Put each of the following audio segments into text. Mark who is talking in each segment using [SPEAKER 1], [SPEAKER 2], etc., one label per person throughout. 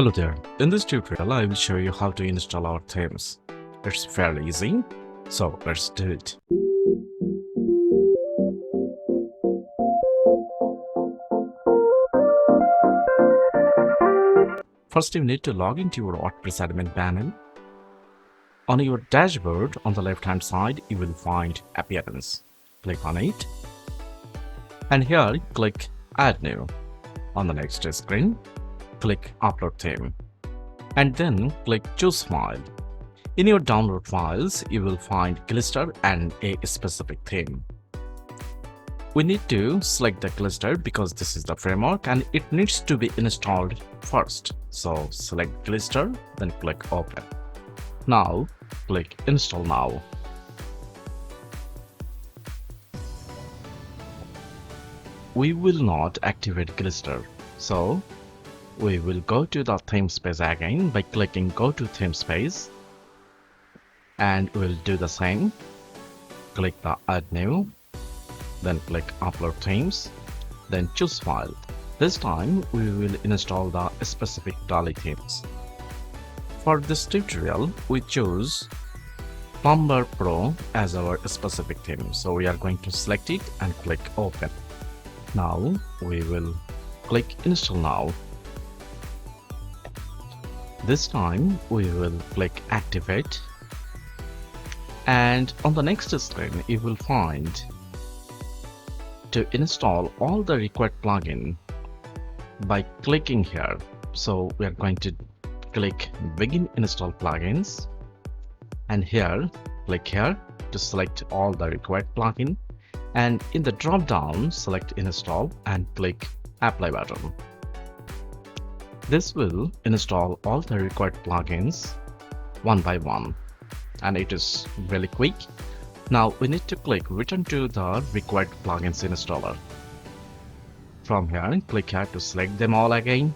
[SPEAKER 1] Hello there. In this tutorial, I will show you how to install our themes. It's fairly easy, so let's do it. First, you need to log into your WordPress admin panel. On your dashboard, on the left-hand side, you will find Appearance. Click on it. And here, click Add New. On the next screen, click Upload Theme. And then click Choose File. In your download files, you will find Glister and a specific theme. We need to select the Glister because this is the framework and it needs to be installed first. So select Glister, then click Open. Now click Install Now. We will not activate Glister, so we will go to the Themes page again by clicking Go to Themes page, and we'll do the same. Click the Add New, then click Upload Themes, then choose File. This time we will install the specific TallyThemes. For this tutorial, we choose Plumber Pro as our specific theme, so we are going to select it and click Open. Now we will click Install Now. This time we will click Activate, and on the next screen you will find to install all the required plugin by clicking here. So we are going to click Begin Install Plugins, and here click here to select all the required plugin, and in the drop down select Install and click Apply button. This will install all the required plugins one by one, and it is really quick. Now we need to click Return to the required plugins installer. From here, click here to select them all again,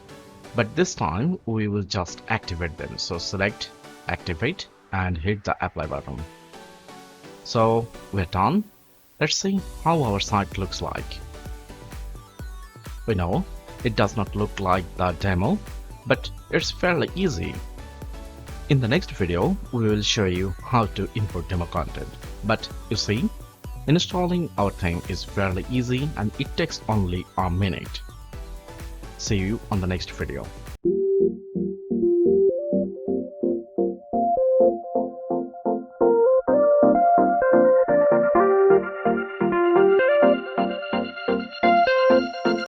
[SPEAKER 1] but this time we will just activate them. So select Activate and hit the Apply button. So we're done. Let's see how our site looks like. We know it does not look like the demo, but it's fairly easy. In the next video, we will show you how to import demo content. But you see, installing our theme is fairly easy and it takes only a minute. See you on the next video.